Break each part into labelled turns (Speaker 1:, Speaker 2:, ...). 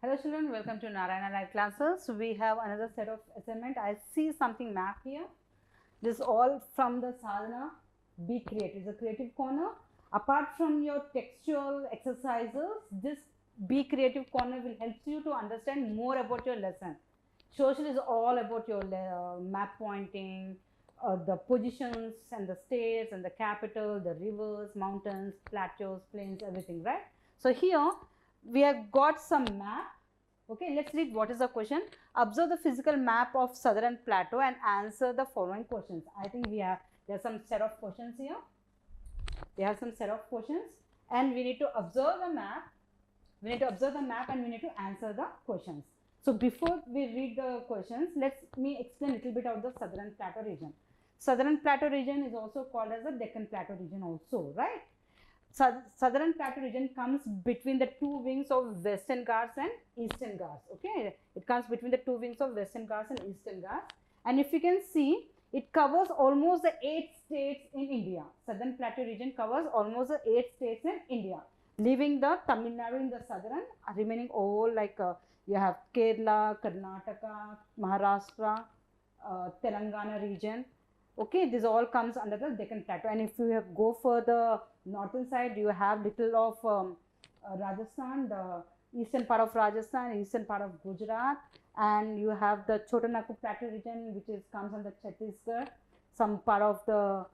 Speaker 1: Hello children, welcome to Narayana Live classes. We have another set of assignment. I see something map here. This is all from the sadhana. Be creative. It's a creative corner. Apart from your textual exercises, this be creative corner will help you to understand more about your lesson. Social is all about your map pointing, the positions and the states and the capital, the rivers, mountains, plateaus, plains, everything, right? So here we have got some map. Okay, let's read what is the question. Observe the physical map of southern plateau and answer the following questions. I think there's some set of questions here. We have some set of questions and we need to observe the map. We need to observe the map and we need to answer the questions. So before we read the questions, let me explain a little bit of the southern plateau region. Southern plateau region is also called as the Deccan plateau region also, right? Southern plateau region comes between the two wings of Western Ghats and Eastern Ghats. Okay, it comes between the two wings of Western Ghats and Eastern Ghats, and if you can see, it covers almost the 8 states in India. Southern plateau region covers almost the 8 states in India, leaving the Tamil Nadu in the southern, remaining all like you have Kerala, Karnataka, Maharashtra, Telangana region. Okay, this all comes under the Deccan Plateau, and if you go for the northern side, you have little of Rajasthan, the eastern part of Rajasthan, eastern part of Gujarat, and you have the Chota Nagpur Plateau region, which comes under Chhattisgarh, some part of the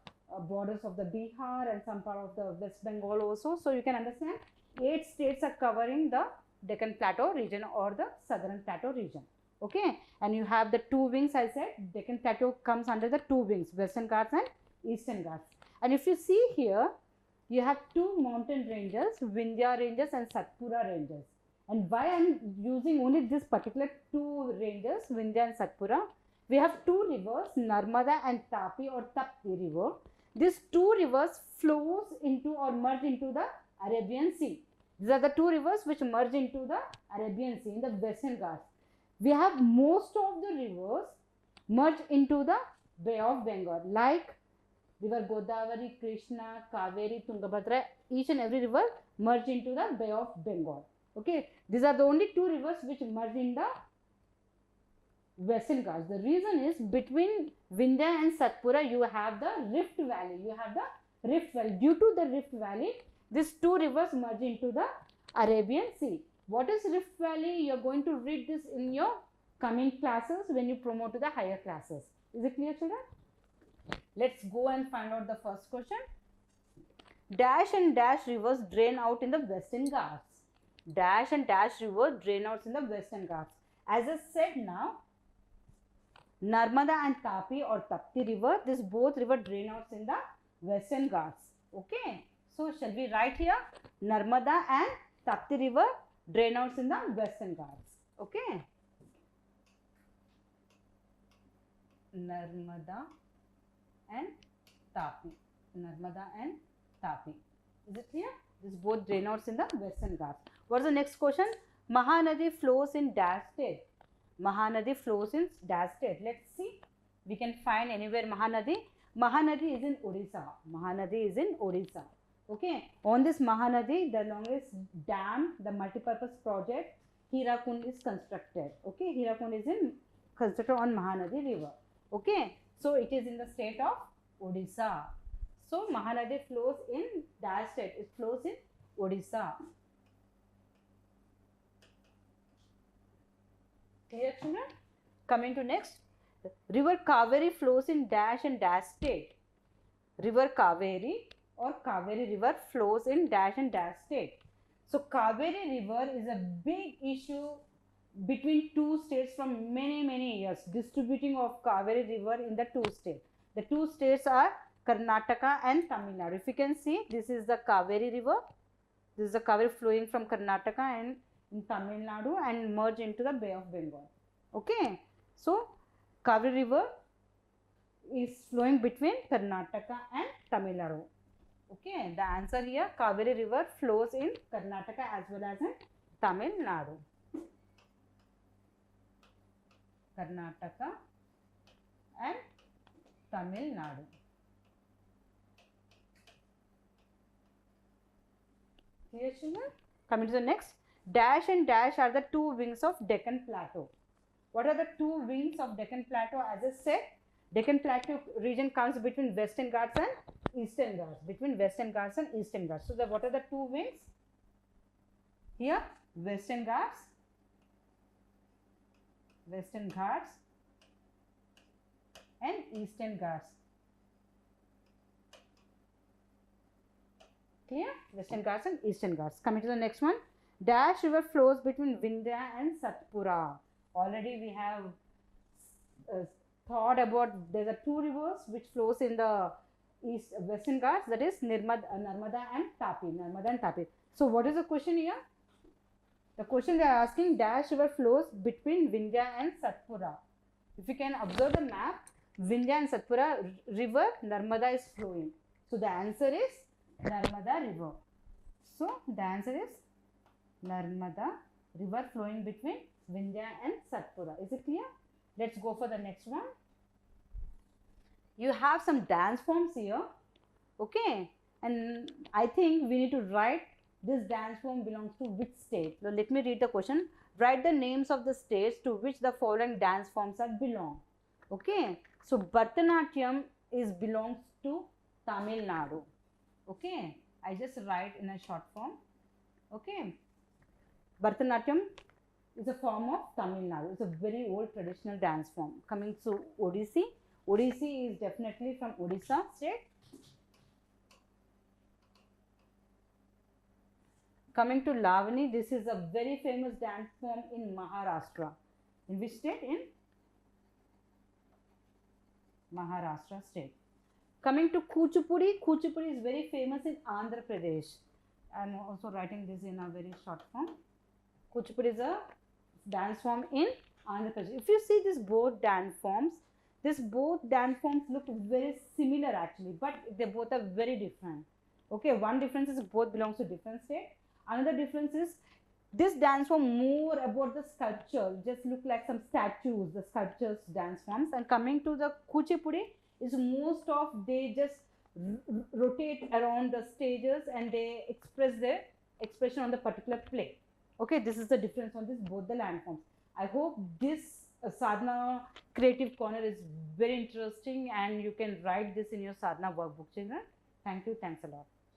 Speaker 1: borders of the Bihar, and some part of the West Bengal also. So you can understand 8 states are covering the Deccan Plateau region or the Southern Plateau region. Okay, and you have the two wings. I said Deccan Plateau comes under the two wings, Western Ghats and Eastern Ghats. And if you see here, you have two mountain ranges, Vindhya ranges and Satpura ranges. And why I am using only this particular two ranges, Vindhya and Satpura? We have two rivers, Narmada and Tapi or Tapti river. These two rivers flows into or merge into the Arabian Sea. These are the two rivers which merge into the Arabian Sea in the Western Ghats. We have most of the rivers merge into the Bay of Bengal, like river Godavari, Krishna, Kaveri, Tungabhadra. Each and every river merge into the Bay of Bengal. Okay, these are the only two rivers which merge in the Western Ghats. The reason is between Vindhya and Satpura you have the Rift Valley. You have the Rift Valley. Due to the Rift Valley, these two rivers merge into the Arabian Sea. What is Rift Valley? You are going to read this in your coming classes when you promote to the higher classes. Is it clear, children? Let's go and find out the first question. Dash and dash rivers drain out in the Western Ghats. Dash and dash river drain out in the Western Ghats. As I said now, Narmada and Tapi or Tapti river, this both river drain out in the Western Ghats. Okay. So, shall we write here? Narmada and Tapti river drain outs in the Western Ghats. Okay. Narmada and Tapi. Narmada and Tapi. Is it clear? This both drain outs in the Western Ghats. What is the next question? Mahanadi flows in dash state. Mahanadi flows in dash state. Let's see. We can find anywhere Mahanadi. Mahanadi is in Odisha. Mahanadi is in Odisha. Okay, on this Mahanadi, the longest dam, the multi-purpose project, Hirakund is constructed. Okay, Hirakund is constructed on Mahanadi river. Okay, so it is in the state of Odisha. So Mahanadi flows in dash state. It flows in Odisha. Clear, children? Coming to next, river Kaveri flows in dash and dash state. River Kaveri or Kaveri river flows in dash and dash state. So Kaveri river is a big issue between two states from many years, distributing of Kaveri river in the two states. The two states are Karnataka and Tamil Nadu. If you can see, this is the Kaveri river. This is the Kaveri flowing from Karnataka and in Tamil Nadu and merge into the Bay of Bengal. Okay. So Kaveri river is flowing between Karnataka and Tamil Nadu. Okay, the answer here, Kaveri river flows in Karnataka as well as in Tamil Nadu. Karnataka and Tamil Nadu. Clear, children? Coming to the next. Dash and dash are the two wings of Deccan Plateau. What are the two wings of Deccan Plateau? As I said, Deccan Plateau region comes between Western Ghats and Eastern Ghats. Between Western Ghats and Eastern Ghats. So, what are the two wings? Here, Western Ghats and Eastern Ghats. Clear? Western Ghats and Eastern Ghats. Coming to the next one. Dash river flows between Vindhya and Satpura. Already we have thought about, there are two rivers which flows in the Western Ghats, that is Narmada and Tapi. So what is the question here? The question they are asking, dash river flows between Vindhya and Satpura. If you can observe the map, Vindhya and Satpura river Narmada is flowing. So the answer is Narmada river. So the answer is Narmada river flowing between Vindhya and Satpura. Is it clear? Let's go for the next one. You have some dance forms here. Okay. And I think we need to write this dance form belongs to which state. So let me read the question. Write the names of the states to which the following dance forms are belong. Okay. So Bharatanatyam belongs to Tamil Nadu. Okay. I just write in a short form. Okay. Bharatanatyam is a form of Tamil Nadu. It's a very old traditional dance form. Coming to Odissi. Odissi is definitely from Odisha state. Coming to Lavani, this is a very famous dance form in Maharashtra. In which state? In Maharashtra state. Coming to Kuchipudi, Kuchipudi is very famous in Andhra Pradesh. I am also writing this in a very short form. Kuchipudi is a dance form in Andhra Pradesh. If you see these both dance forms look very similar actually, but they both are very different. Okay, one difference is both belongs to different state. Another difference is this dance form more about the sculpture, just look like some statues, the sculptures dance forms. And coming to the Kuchipudi is most of they just rotate around the stages and they express their expression on the particular play. Okay, this is the difference on this both the land forms. I hope this sadhana creative corner is very interesting and you can write this in your sadhana workbook, children. Thank you. Thanks a lot.